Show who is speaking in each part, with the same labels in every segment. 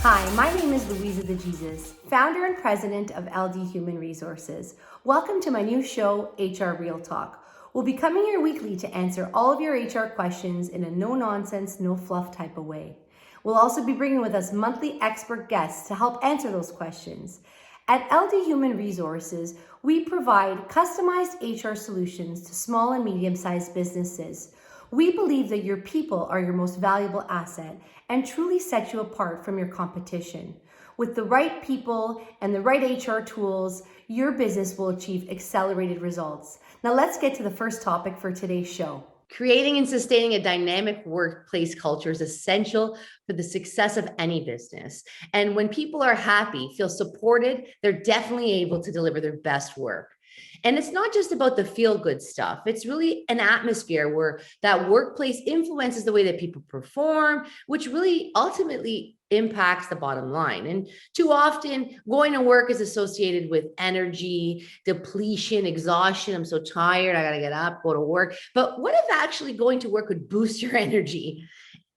Speaker 1: Hi, my name is Luisa the Jesus, founder and president of LD Human Resources. Welcome to my new show, HR Real Talk. We'll be coming here weekly to answer all of your HR questions in a no-nonsense, no-fluff type of way. We'll also be bringing with us monthly expert guests to help answer those questions. At LD Human Resources, we provide customized HR solutions to small and medium-sized businesses. We believe that your people are your most valuable asset and truly set you apart from your competition. With the right people and the right HR tools, your business will achieve accelerated results. Now let's get to the first topic for today's show.
Speaker 2: Creating and sustaining a dynamic workplace culture is essential for the success of any business. And when people are happy, feel supported, they're definitely able to deliver their best work. And it's not just about the feel-good stuff. It's really an atmosphere where that workplace influences the way that people perform, which really ultimately impacts the bottom line. And too often, going to work is associated with energy, depletion, exhaustion. I'm so tired. I got to get up, go to work. But what if actually going to work would boost your energy?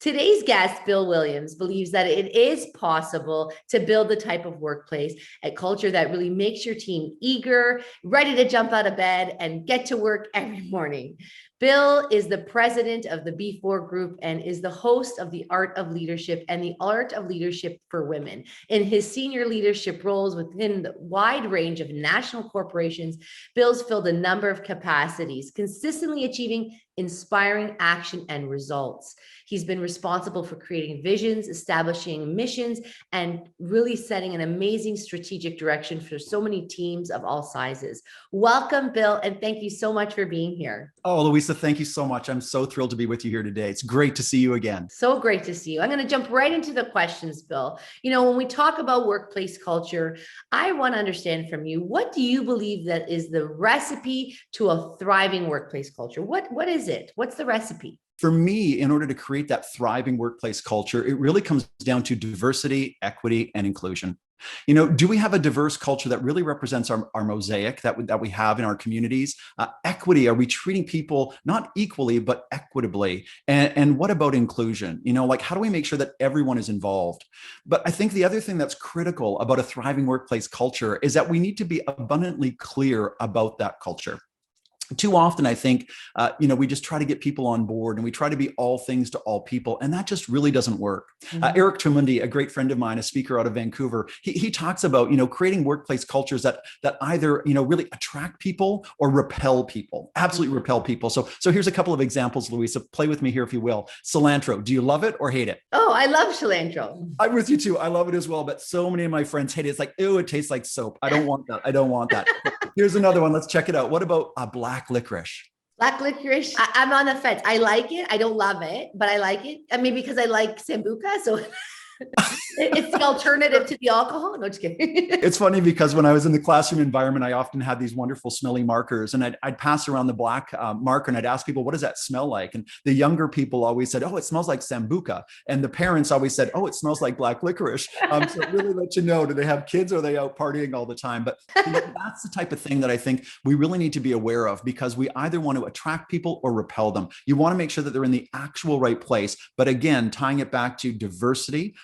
Speaker 2: Today's guest, Bill Williams, believes that it is possible to build the type of workplace, a culture that really makes your team eager, ready to jump out of bed and get to work every morning. Bill is the president of the B4 Group and is the host of The Art of Leadership and The Art of Leadership for Women. In his senior leadership roles within the wide range of national corporations, Bill's filled a number of capacities, consistently achieving inspiring action and results. He's been responsible for creating visions, establishing missions, and really setting an amazing strategic direction for so many teams of all sizes. Welcome, Bill, and thank you so much for being here.
Speaker 3: Oh, Luisa, thank you so much. I'm so thrilled to be with you here today. It's great to see you again.
Speaker 2: So great to see you. I'm going to jump right into the questions, Bill. You know, when we talk about workplace culture, I want to understand from you, what do you believe that is the recipe to a thriving workplace culture? What is it? What's the recipe?
Speaker 3: For me, in order to create that thriving workplace culture, it really comes down to diversity, equity, and inclusion. You know, do we have a diverse culture that really represents our mosaic that we have in our communities? Equity, are we treating people not equally, but equitably? And what about inclusion? You know, like, how do we make sure that everyone is involved? But I think the other thing that's critical about a thriving workplace culture is that we need to be abundantly clear about that culture. Too often, I think, we just try to get people on board and we try to be all things to all people. And that just really doesn't work. Mm-hmm. Eric Tremundi, a great friend of mine, a speaker out of Vancouver, he talks about, creating workplace cultures that either, really attract people or repel people, absolutely repel people. So here's a couple of examples, Luisa. Play with me here, if you will. Cilantro. Do you love it or hate it?
Speaker 2: Oh, I love cilantro.
Speaker 3: I'm with you too. I love it as well. But so many of my friends hate it. It's like, ew, it tastes like soap. I don't want that. I don't want that. Here's another one. Let's check it out. What about black licorice?
Speaker 2: Black licorice. I'm on the fence. I like it. I don't love it, but I like it. I mean, because I like sambuca. So it's the alternative to the alcohol. No, just kidding.
Speaker 3: It's funny because when I was in the classroom environment, I often had these wonderful smelly markers, and I'd pass around the black marker and I'd ask people, what does that smell like? And the younger people always said, oh, it smells like sambuca. And the parents always said, oh, it smells like black licorice. So it really let you know, do they have kids or are they out partying all the time? But that's the type of thing that I think we really need to be aware of, because we either want to attract people or repel them. You want to make sure that they're in the actual right place. But again, tying it back to diversity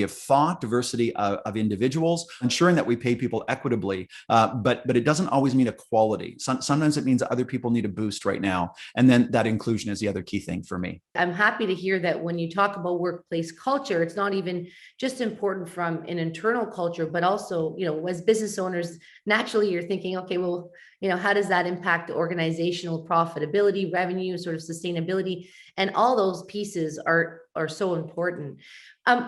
Speaker 3: of thought, diversity of individuals, ensuring that we pay people equitably. But it doesn't always mean equality. Sometimes it means that other people need a boost right now. And then that inclusion is the other key thing for me.
Speaker 2: I'm happy to hear that when you talk about workplace culture, it's not even just important from an internal culture, but also, as business owners, naturally you're thinking, okay, well, how does that impact the organizational profitability, revenue, sort of sustainability, and all those pieces are so important.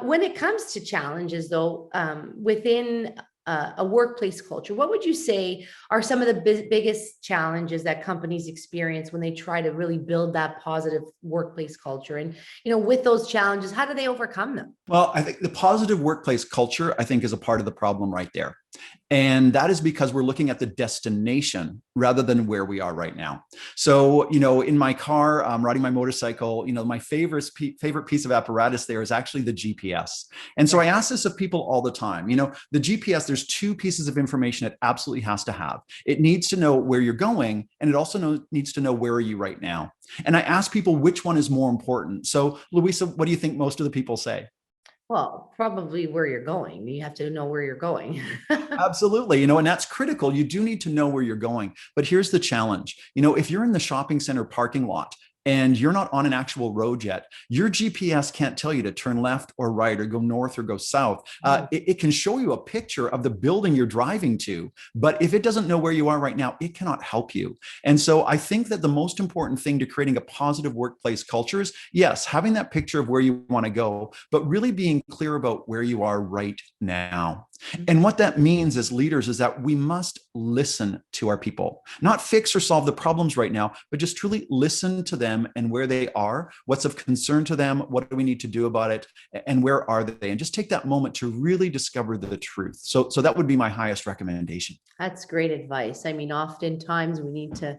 Speaker 2: When it comes to challenges, though, within a workplace culture, what would you say are some of the biggest challenges that companies experience when they try to really build that positive workplace culture? And, with those challenges, how do they overcome them?
Speaker 3: Well, I think the positive workplace culture, I think, is a part of the problem right there. And that is because we're looking at the destination rather than where we are right now. So, in my car, I'm riding my motorcycle, my favorite piece of apparatus there is actually the GPS. And so I ask this of people all the time. The GPS, there's two pieces of information it absolutely has to have. It needs to know where you're going, and it also needs to know where are you right now. And I ask people which one is more important. So, Luisa, what do you think most of the people say?
Speaker 2: Well, probably where you're going. You have to know where you're going.
Speaker 3: Absolutely. And that's critical. You do need to know where you're going. But here's the challenge. If you're in the shopping center parking lot and you're not on an actual road yet, your GPS can't tell you to turn left or right or go north or go south. It can show you a picture of the building you're driving to, but if it doesn't know where you are right now, it cannot help you. And so I think that the most important thing to creating a positive workplace culture is, yes, having that picture of where you want to go, but really being clear about where you are right now. And what that means as leaders is that we must listen to our people, not fix or solve the problems right now, but just truly listen to them and where they are, what's of concern to them, what do we need to do about it, and where are they? And just take that moment to really discover the truth. So that would be my highest recommendation.
Speaker 2: That's great advice. I mean, oftentimes we need to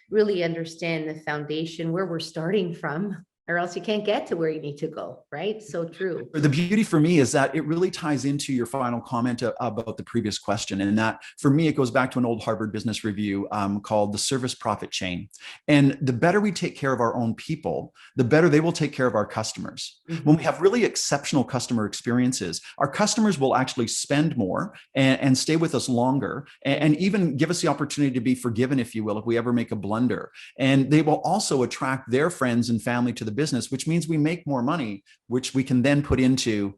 Speaker 2: really understand the foundation where we're starting from, or else you can't get to where you need to go, right? So true.
Speaker 3: The beauty for me is that it really ties into your final comment about the previous question. And that for me, it goes back to an old Harvard Business Review called the service profit chain. And the better we take care of our own people, the better they will take care of our customers. When we have really exceptional customer experiences, our customers will actually spend more and stay with us longer, and even give us the opportunity to be forgiven, if you will, if we ever make a blunder. And they will also attract their friends and family to the business, which means we make more money, which we can then put into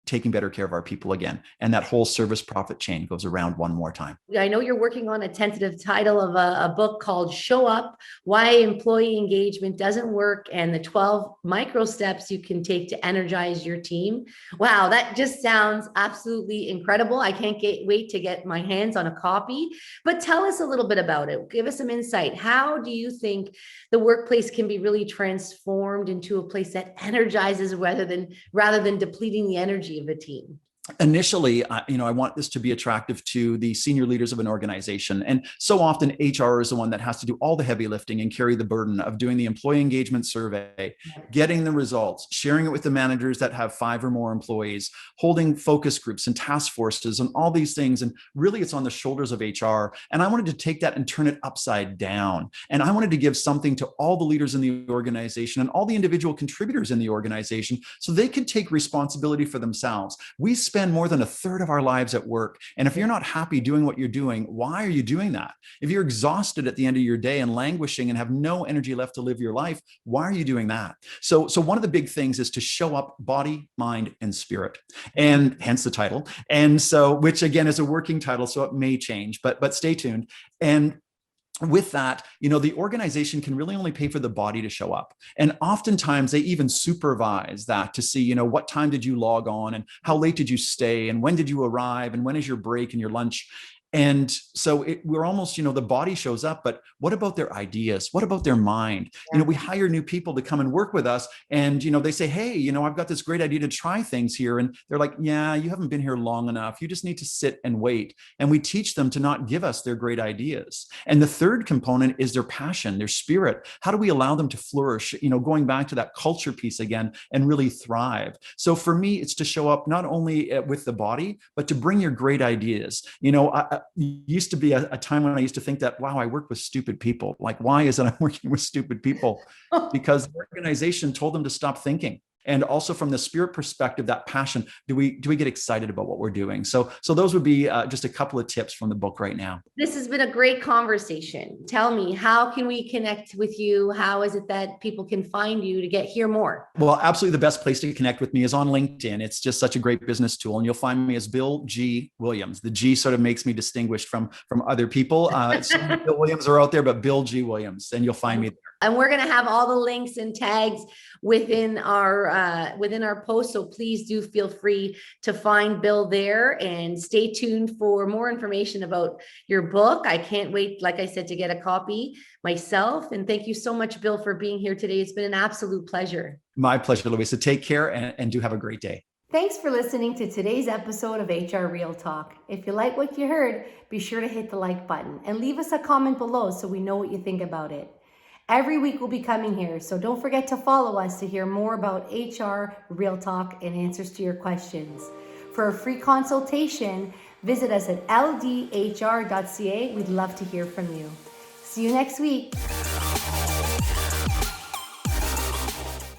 Speaker 3: taking better care of our people again. And that whole service profit chain goes around one more time.
Speaker 2: I know you're working on a tentative title of a book called Show Up, Why Employee Engagement Doesn't Work, and the 12 micro steps you can take to energize your team. Wow, that just sounds absolutely incredible. I can't wait to get my hands on a copy. But tell us a little bit about it. Give us some insight. How do you think the workplace can be really transformed into a place that energizes rather than depleting the energy of a team?
Speaker 3: Initially, I want this to be attractive to the senior leaders of an organization. And so often HR is the one that has to do all the heavy lifting and carry the burden of doing the employee engagement survey, getting the results, sharing it with the managers that have 5 or more employees, holding focus groups and task forces and all these things. And really it's on the shoulders of HR. And I wanted to take that and turn it upside down. And I wanted to give something to all the leaders in the organization and all the individual contributors in the organization so they could take responsibility for themselves. We spend more than a third of our lives at work. And if you're not happy doing what you're doing, why are you doing that? If you're exhausted at the end of your day and languishing and have no energy left to live your life, why are you doing that? So one of the big things is to show up body, mind, and spirit, and hence the title. And so, which again is a working title, so it may change, but stay tuned. And with that, the organization can really only pay for the body to show up. And oftentimes they even supervise that to see, what time did you log on and how late did you stay and when did you arrive and when is your break and your lunch. And so we're almost, the body shows up, but what about their ideas? What about their mind?
Speaker 2: Yeah.
Speaker 3: We hire new people to come and work with us and, they say, hey, I've got this great idea to try things here. And they're like, yeah, you haven't been here long enough. You just need to sit and wait. And we teach them to not give us their great ideas. And the third component is their passion, their spirit. How do we allow them to flourish, going back to that culture piece again and really thrive? So for me, it's to show up not only with the body, but to bring your great ideas. Used to be a time when I used to think that, wow, I work with stupid people. Like, why is it I'm working with stupid people? Because the organization told them to stop thinking. And also from the spirit perspective, that passion, do we get excited about what we're doing? So those would be just a couple of tips from the book right now.
Speaker 2: This has been a great conversation. Tell me, how can we connect with you? How is it that people can find you to hear more?
Speaker 3: Well, absolutely the best place to connect with me is on LinkedIn. It's just such a great business tool. And you'll find me as Bill G. Williams. The G sort of makes me distinguished from other people. So many Bill Williams are out there, but Bill G. Williams, and you'll find me there.
Speaker 2: And we're going to have all the links and tags within our post. So please do feel free to find Bill there and stay tuned for more information about your book. I can't wait, like I said, to get a copy myself. And thank you so much, Bill, for being here today. It's been an absolute pleasure.
Speaker 3: My pleasure, Luisa. Take care and do have a great day.
Speaker 1: Thanks for listening to today's episode of HR Real Talk. If you like what you heard, be sure to hit the like button and leave us a comment below so we know what you think about it. Every week we'll be coming here, so don't forget to follow us to hear more about HR, Real Talk, and answers to your questions. For a free consultation, visit us at ldhr.ca. We'd love to hear from you. See you next week.